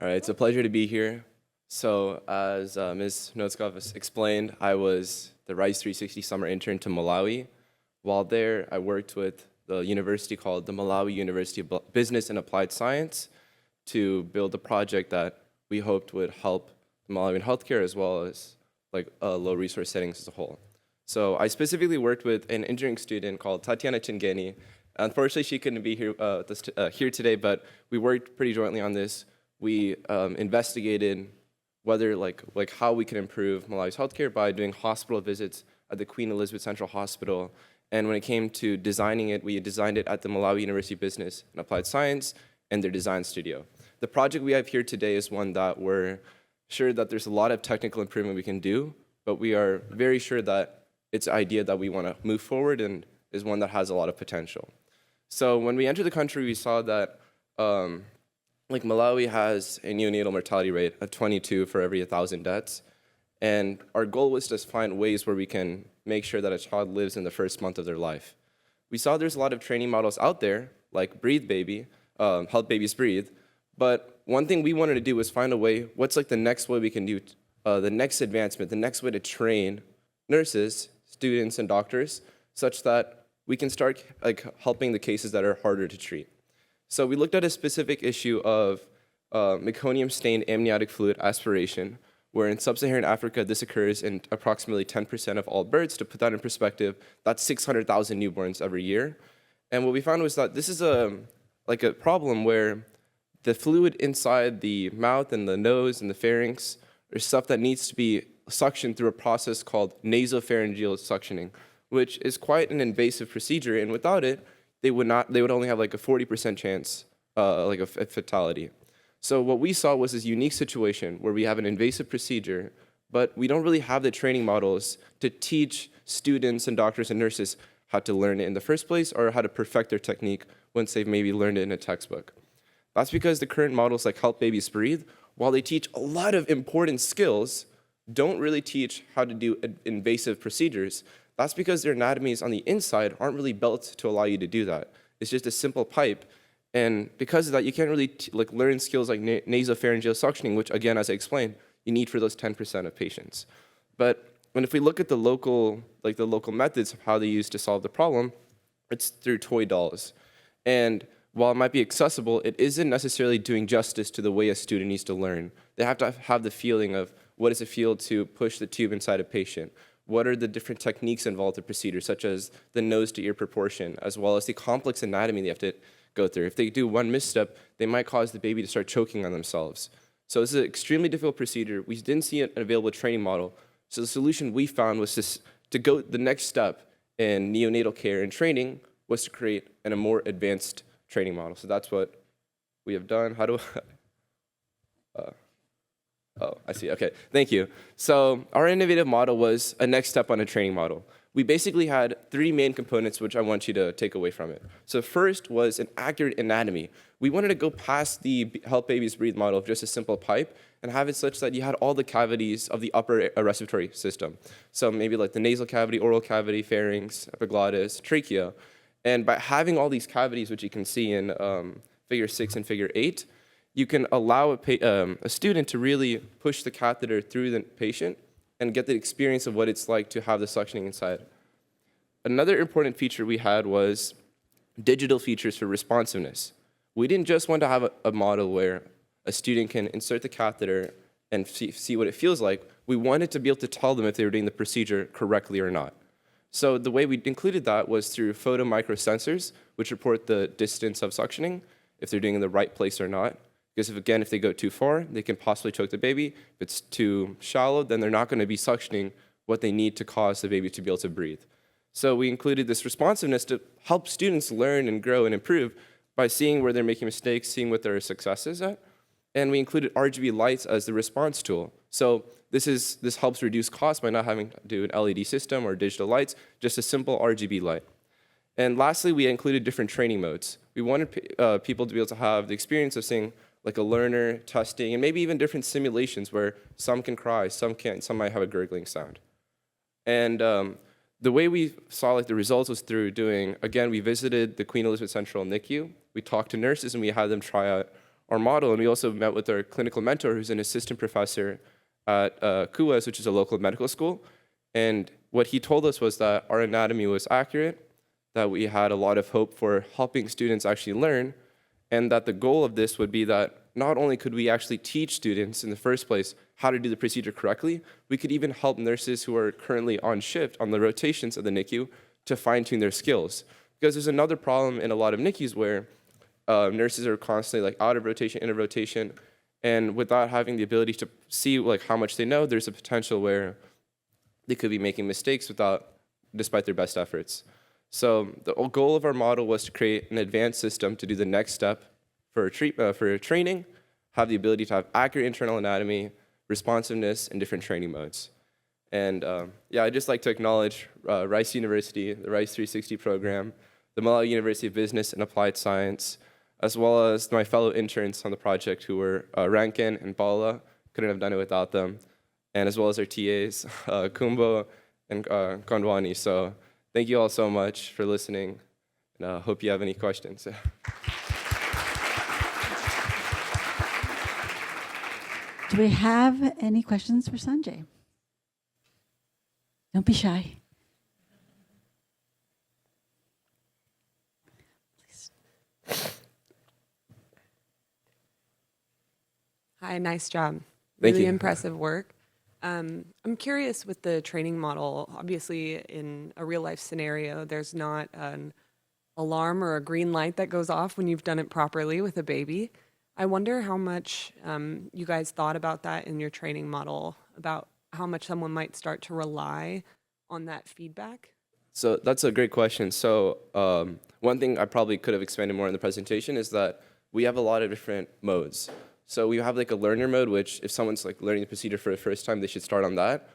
All right, it's a pleasure to be here. So, as Ms. Notskov has explained, I was the Rice360 summer intern to Malawi. While there, I worked with the university called the Malawi University of Business and Applied Science to build a project that we hoped would help Malawian healthcare as well as low resource settings as a whole. So I specifically worked with an engineering student called Tatiana Chingeni. Unfortunately, she couldn't be here, here today, but we worked pretty jointly on this. We investigated whether how we can improve Malawi's healthcare by doing hospital visits at the Queen Elizabeth Central Hospital. And when it came to designing it, we designed it at the Malawi University of Business and Applied Science and their design studio. The project we have here today is one that we're sure that there's a lot of technical improvement we can do, but we are very sure that it's an idea that we want to move forward and is one that has a lot of potential. So when we entered the country, we saw that Malawi has a neonatal mortality rate of 22 for every 1,000 deaths. And our goal was to find ways where we can make sure that a child lives in the first month of their life. We saw there's a lot of training models out there, like Breathe Baby, Help Babies Breathe. But one thing we wanted to do was find a way, what's the next way we can do, the next advancement, the next way to train nurses, students, and doctors, such that we can start helping the cases that are harder to treat. So we looked at a specific issue of meconium-stained amniotic fluid aspiration, where in sub-Saharan Africa, this occurs in approximately 10% of all births. To put that in perspective, that's 600,000 newborns every year. And what we found was that this is a problem where the fluid inside the mouth and the nose and the pharynx is stuff that needs to be suctioned through a process called nasopharyrgeal suctioning, which is quite an invasive procedure. And without it, they would only have a 40% chance, of fatality. So what we saw was this unique situation where we have an invasive procedure, but we don't really have the training models to teach students and doctors and nurses how to learn it in the first place or how to perfect their technique once they've maybe learned it in a textbook. That's because the current models like Help Babies Breathe, while they teach a lot of important skills, don't really teach how to do invasive procedures. That's because their anatomies on the inside aren't really built to allow you to do that. It's just a simple pipe. And because of that, you can't really learn skills like nasopharyngeal suctioning, which again, as I explained, you need for those 10% of patients. But if we look at the local methods of how they use to solve the problem, it's through toy dolls. And while it might be accessible, it isn't necessarily doing justice to the way a student needs to learn. They have to have the feeling of what does it feel to push the tube inside a patient? What are the different techniques involved in procedures, such as the nose to ear proportion, as well as the complex anatomy they have to go through. If they do one misstep, they might cause the baby to start choking on themselves. So this is an extremely difficult procedure. We didn't see an available training model. So the solution we found was to go the next step in neonatal care and training was to create a more advanced training model. So that's what we have done. How do oh, I see. Okay, thank you. So our innovative model was a next step on a training model. We basically had three main components which I want you to take away from it. So first was an accurate anatomy. We wanted to go past the Help Babies Breathe model of just a simple pipe and have it such that you had all the cavities of the upper respiratory system. So maybe like the nasal cavity, oral cavity, pharynx, epiglottis, trachea. And by having all these cavities, which you can see in figure 6 and figure 8, you can allow a student to really push the catheter through the patient and get the experience of what it's like to have the suctioning inside. Another important feature we had was digital features for responsiveness. We didn't just want to have a model where a student can insert the catheter and see what it feels like. We wanted to be able to tell them if they were doing the procedure correctly or not. So the way we included that was through photomicrosensors, which report the distance of suctioning, if they're doing it in the right place or not. Because if they go too far, they can possibly choke the baby. If it's too shallow, then they're not going to be suctioning what they need to cause the baby to be able to breathe. So we included this responsiveness to help students learn and grow and improve by seeing where they're making mistakes, seeing what their success is at. And we included RGB lights as the response tool. So this helps reduce costs by not having to do an LED system or digital lights, just a simple RGB light. And lastly, we included different training modes. We wanted people to be able to have the experience of seeing like a learner, testing, and maybe even different simulations where some can cry, some can't, some might have a gurgling sound. And the way we saw the results was through doing, again, we visited the Queen Elizabeth Central NICU, we talked to nurses, and we had them try out our model, and we also met with our clinical mentor, who's an assistant professor at CUAS, which is a local medical school. And what he told us was that our anatomy was accurate, that we had a lot of hope for helping students actually learn, and that the goal of this would be that not only could we actually teach students in the first place how to do the procedure correctly, we could even help nurses who are currently on shift on the rotations of the NICU to fine-tune their skills. Because there's another problem in a lot of NICUs where nurses are constantly like out of rotation, in a rotation, and without having the ability to see like how much they know, there's a potential where they could be making mistakes despite their best efforts. So the goal of our model was to create an advanced system to do the next step for training, have the ability to have accurate internal anatomy, responsiveness, and different training modes. And yeah, I'd just like to acknowledge Rice University, the Rice360 program, the Malawi University of Business and Applied Science, as well as my fellow interns on the project who were Rankin and Paula. Couldn't have done it without them. And as well as our TAs, Kumbo and Kondwani. So thank you all so much for listening, and hope you have any questions. Do we have any questions for Sanjay? Don't be shy. Please. Hi, nice job. Thank Really you. impressive work. I'm curious with the training model. Obviously, in a real life scenario, there's not an alarm or a green light that goes off when you've done it properly with a baby. I wonder how much you guys thought about that in your training model, about how much someone might start to rely on that feedback. So that's a great question. So one thing I probably could have expanded more in the presentation is that we have a lot of different modes. So we have like a learner mode, which if someone's like learning the procedure for the first time, they should start on that.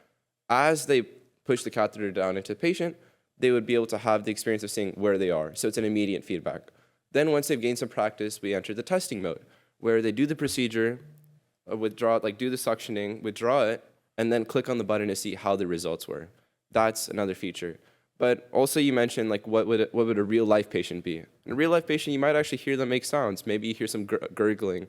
As they push the catheter down into the patient, they would be able to have the experience of seeing where they are. So it's an immediate feedback. Then once they've gained some practice, we enter the testing mode, where they do the procedure, withdraw, like do the suctioning, withdraw it, and then click on the button to see how the results were. That's another feature. But also you mentioned like what would a real life patient be? In a real life patient, you might actually hear them make sounds. Maybe you hear some gurgling,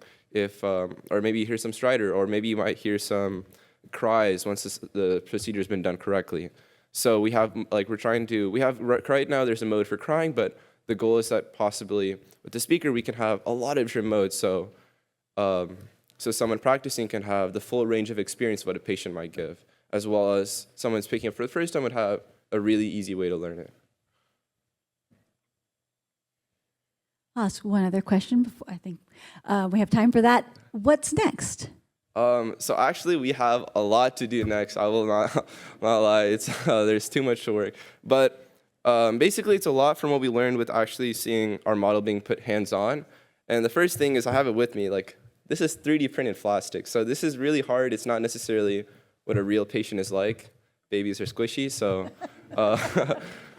or maybe you hear some stridor, or maybe you might hear some cries once the procedure's been done correctly. So we have right now there's a mode for crying, but the goal is that possibly with the speaker we can have a lot of different modes. So someone practicing can have the full range of experience of what a patient might give, as well as someone speaking up for the first time would have a really easy way to learn it. I'll ask one other question before I think we have time for that. What's next? So actually, we have a lot to do next. I will not lie. There's too much to work. But basically, it's a lot from what we learned with actually seeing our model being put hands-on. And the first thing is I have it with me. Like, this is 3D printed plastic. So this is really hard. It's not necessarily what a real patient is like. Babies are squishy, so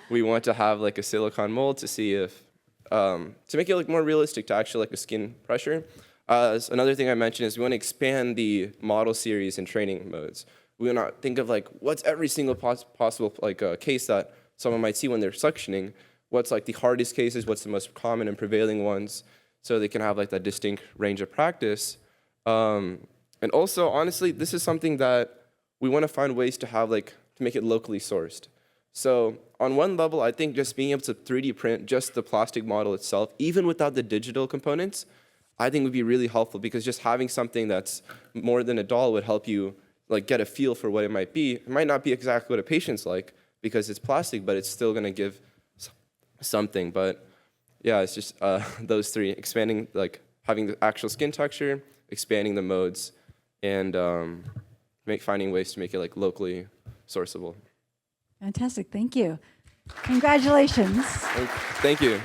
we want to have like a silicone mold to see if, to make it like more realistic to actually like a skin pressure. Another thing I mentioned is we want to expand the model series and training modes. We want to think of like what's every single possible like case that someone might see when they're suctioning. What's like the hardest cases? What's the most common and prevailing ones? So they can have like that distinct range of practice. And also, honestly, this is something that we want to find ways to have like to make it locally sourced. So on one level, I think just being able to 3D print just the plastic model itself, even without the digital components, I think would be really helpful, because just having something that's more than a doll would help you like get a feel for what it might be. It might not be exactly what a patient's like because it's plastic, but it's still going to give something. But yeah, it's just those three: expanding, like having the actual skin texture, expanding the modes, and finding ways to make it like locally sourceable. Fantastic. Thank you. Congratulations. Thank you.